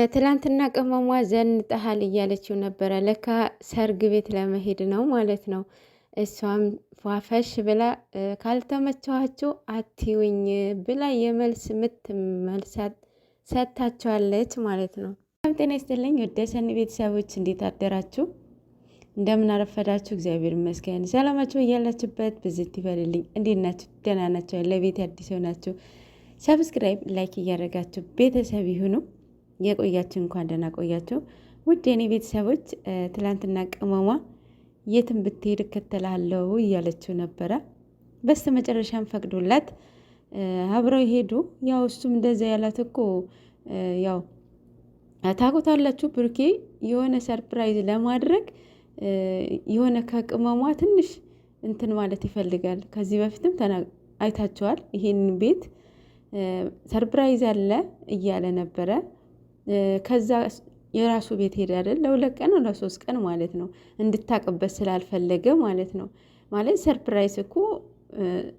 ትላንትና ቅመሟ ዘንጠሃል እያለችው ነበረ። ለካ ሰርግ ቤት ለመሄድ ነው ማለት ነው። እሷም ፏፈሽ ብላ ካልተመቸዋችሁ አትዩኝ ብላ የመልስ ምት መልሳት ሰጥታቸዋለች ማለት ነው። ጤና ይስጥልኝ ወደ ሰኒ ቤተሰቦች እንዴት አደራችሁ? እንደምን አረፈዳችሁ? እግዚአብሔር ይመስገን። ሰላማችሁ እያላችሁበት ብዝት ይበልልኝ። እንዴት ናችሁ? ደህና ናቸው? ለቤት አዲስ ሆናችሁ ሰብስክራይብ፣ ላይክ እያደረጋችሁ ቤተሰብ ይሁኑ። የቆያችሁ እንኳን ደህና ቆያችሁ። ውድ የኔ ቤተሰቦች ትላንትና ቅመሟ የትም ብትሄድ እከተላለሁ እያለችው ነበረ። በስተ መጨረሻም ፈቅዶላት አብረው ሄዱ። ያው እሱም እንደዛ ያላት እኮ ያው ታውቁታላችሁ፣ ብሩኬ የሆነ ሰርፕራይዝ ለማድረግ የሆነ ከቅመሟ ትንሽ እንትን ማለት ይፈልጋል። ከዚህ በፊትም አይታችኋል። ይሄን ቤት ሰርፕራይዝ አለ እያለ ነበረ። ከዛ የራሱ ቤት ሄደ አይደል? ለሁለት ቀን ለሶስት ቀን ማለት ነው። እንድታቅበት ስላልፈለገ ማለት ነው። ማለት ሰርፕራይዝ እኮ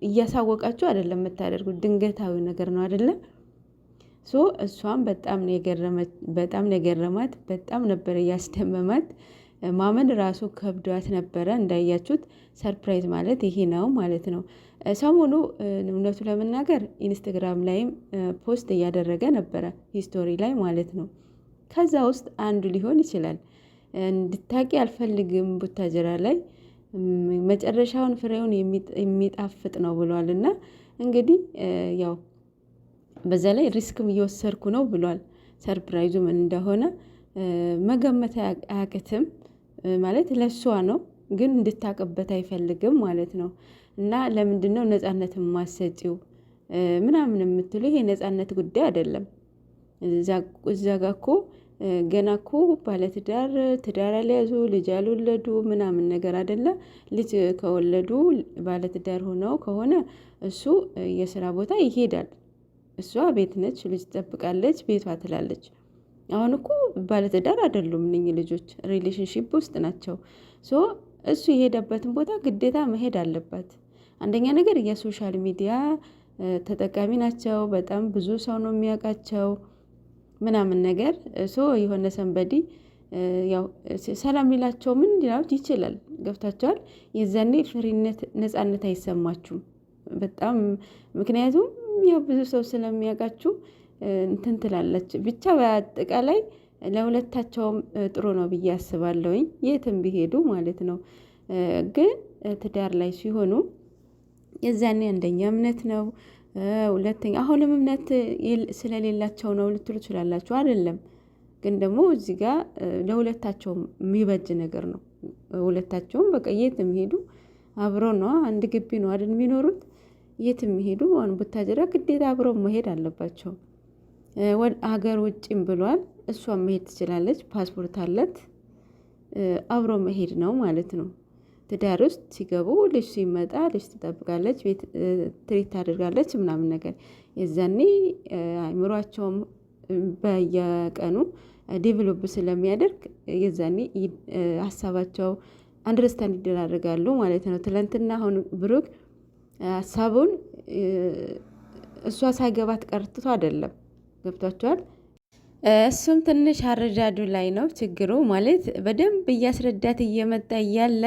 እያሳወቃችሁ አይደለም የምታደርጉት፣ ድንገታዊ ነገር ነው አይደለም? ሶ እሷም በጣም ነው የገረማት፣ በጣም ነበር እያስደመማት። ማመን ራሱ ከብዷት ነበረ። እንዳያችሁት ሰርፕራይዝ ማለት ይሄ ነው ማለት ነው። ሰሞኑ እውነቱ ለመናገር ኢንስታግራም ላይም ፖስት እያደረገ ነበረ፣ ሂስቶሪ ላይ ማለት ነው። ከዛ ውስጥ አንዱ ሊሆን ይችላል። እንድታቂ አልፈልግም ቡታጀራ ላይ መጨረሻውን ፍሬውን የሚጣፍጥ ነው ብሏል። እና እንግዲህ ያው በዛ ላይ ሪስክም እየወሰድኩ ነው ብሏል። ሰርፕራይዙ ምን እንደሆነ መገመት አያቅትም። ማለት ለሷ ነው ግን እንድታቅበት አይፈልግም ማለት ነው። እና ለምንድን ነው ነፃነት ማሰጪው ምናምን የምትሉ? ይሄ ነፃነት ጉዳይ አይደለም። እዛ ጋ እኮ ገና እኮ ትዳር አልያዙ ልጅ አልወለዱ ምናምን ነገር አይደለ? ልጅ ከወለዱ ባለትዳር ሆነው ከሆነ እሱ የስራ ቦታ ይሄዳል። እሷ ቤት ነች፣ ልጅ ትጠብቃለች፣ ቤቷ ትላለች። አሁን እኮ ባለትዳር አይደሉም እነኚህ ልጆች፣ ሪሌሽንሺፕ ውስጥ ናቸው። ሶ እሱ የሄደበትን ቦታ ግዴታ መሄድ አለባት። አንደኛ ነገር የሶሻል ሚዲያ ተጠቃሚ ናቸው። በጣም ብዙ ሰው ነው የሚያውቃቸው ምናምን ነገር። ሶ የሆነ ሰንበዲ ያው ሰላም ሊላቸው ምን ሊላውት ይችላል። ገብታቸዋል። የዛኔ ፍሪነት ነፃነት አይሰማችሁም በጣም ምክንያቱም ያው ብዙ ሰው ስለሚያውቃችሁ እንትን ትላለች። ብቻ በአጠቃላይ ለሁለታቸውም ጥሩ ነው ብዬ አስባለሁኝ፣ የትም ቢሄዱ ማለት ነው። ግን ትዳር ላይ ሲሆኑ የዛኔ አንደኛ እምነት ነው፣ ሁለተኛ አሁንም እምነት ስለሌላቸው ነው ልትሉ ትችላላችሁ። አይደለም ግን ደግሞ እዚህ ጋር ለሁለታቸውም የሚበጅ ነገር ነው። ሁለታቸውም በቃ የትም ሄዱ አብረው ነው፣ አንድ ግቢ ነው አይደል የሚኖሩት። የትም ሄዱ አሁን ቡታጀራ ግዴታ አብረው መሄድ አለባቸው። ሀገር ውጭም ብሏል። እሷም መሄድ ትችላለች፣ ፓስፖርት አለት። አብሮ መሄድ ነው ማለት ነው። ትዳር ውስጥ ሲገቡ ልጅ ሲመጣ ልጅ ትጠብቃለች፣ ቤት ትሪት ታደርጋለች ምናምን ነገር። የዛኔ አእምሯቸውም በየቀኑ ዴቨሎፕ ስለሚያደርግ የዛኔ ሀሳባቸው አንደርስታንድ ይደራረጋሉ ማለት ነው። ትላንትና አሁን ብሩክ ሀሳቡን እሷ ሳይገባት ቀርትቶ አይደለም፣ ገብቷቸዋል። እሱም ትንሽ አረዳዱ ላይ ነው ችግሩ። ማለት በደንብ እያስረዳት እየመጣ እያለ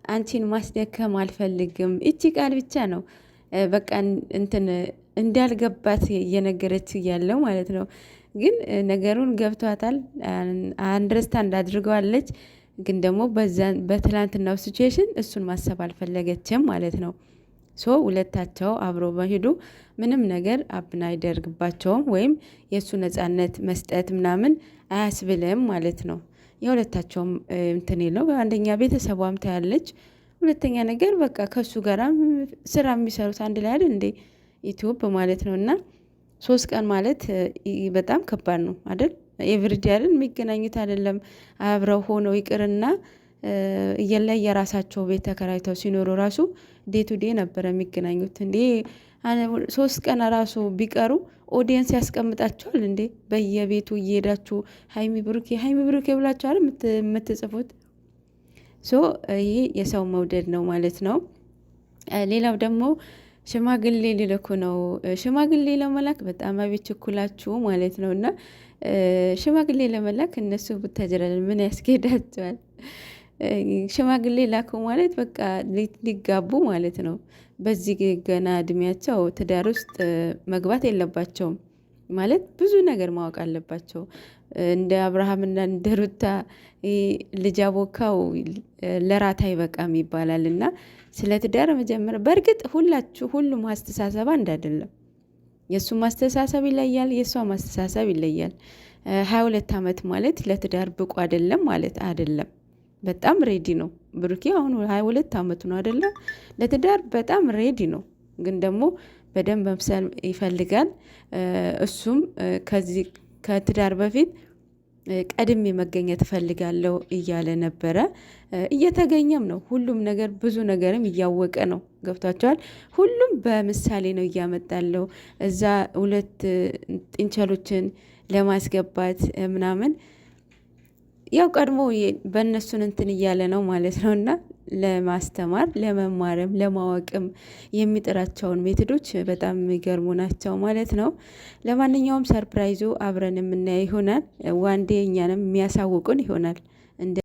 አንቺን ማስደከም አልፈልግም፣ እቺ ቃል ብቻ ነው በቃ እንትን እንዳልገባት እየነገረች እያለው ማለት ነው። ግን ነገሩን ገብቷታል፣ አንደርስታንድ አድርገዋለች። ግን ደግሞ በትላንትናው ሲቹዌሽን እሱን ማሰብ አልፈለገችም ማለት ነው። ሶ ሁለታቸው አብሮ በሄዱ ምንም ነገር አብና አይደርግባቸውም፣ ወይም የእሱ ነፃነት መስጠት ምናምን አያስብልም ማለት ነው። የሁለታቸውም እንትን ነው። አንደኛ ቤተሰቧም ታያለች፣ ሁለተኛ ነገር በቃ ከሱ ጋር ስራ የሚሰሩት አንድ ላይ አይደል እንዴ ዩቲዩብ ማለት ነው። እና 3 ቀን ማለት በጣም ከባድ ነው አይደል? ኤቭሪዴ አይደል የሚገናኙት አይደለም። አብረው ሆነው ይቅርና እየለ የራሳቸው ቤት ተከራይተው ሲኖሩ ራሱ ዴይ ቱ ዴይ ነበረ የሚገናኙት። እንዴ 3 ቀን ራሱ ቢቀሩ ኦዲየንስ ያስቀምጣቸዋል እንዴ? በየቤቱ እየሄዳችሁ ሀይሚ ብሩኬ ብላችሁ አይደል የምትጽፉት? ሶ ይሄ የሰው መውደድ ነው ማለት ነው። ሌላው ደግሞ ሽማግሌ ሊልኩ ነው። ሽማግሌ ለመላክ በጣም አቤት ችኩላችሁ ማለት ነው። እና ሽማግሌ ለመላክ እነሱ ቡታጅራል ምን ያስኬዳቸዋል? ሽማግሌ ላኩ ማለት በቃ ሊጋቡ ማለት ነው። በዚህ ገና እድሜያቸው ትዳር ውስጥ መግባት የለባቸውም ማለት ብዙ ነገር ማወቅ አለባቸው። እንደ አብርሃምና እንደ ሩታ ልጅ አቦካው ለራት አይበቃም ይባላል። እና ስለ ትዳር መጀመሪያ በእርግጥ ሁሉም አስተሳሰብ አንድ አይደለም። የእሱ ማስተሳሰብ ይለያል፣ የእሷ ማስተሳሰብ ይለያል። 22 ዓመት ማለት ለትዳር ብቁ አይደለም ማለት አይደለም። በጣም ሬዲ ነው ብሩኬ። አሁን 22 ዓመቱ ነው አይደለም? ለትዳር በጣም ሬዲ ነው። ግን ደግሞ በደንብ መብሰል ይፈልጋል። እሱም ከዚህ ከትዳር በፊት ቀድሜ መገኘት እፈልጋለሁ እያለ ነበረ። እየተገኘም ነው። ሁሉም ነገር ብዙ ነገርም እያወቀ ነው። ገብቷቸዋል። ሁሉም በምሳሌ ነው እያመጣለው እዛ ሁለት ጥንቸሎችን ለማስገባት ምናምን ያው ቀድሞ በእነሱን እንትን እያለ ነው ማለት ነው። እና ለማስተማር ለመማርም ለማወቅም የሚጥራቸውን ሜቶዶች በጣም የሚገርሙ ናቸው ማለት ነው። ለማንኛውም ሰርፕራይዙ አብረን የምናየው ይሆናል። ዋንዴ እኛንም የሚያሳውቁን ይሆናል።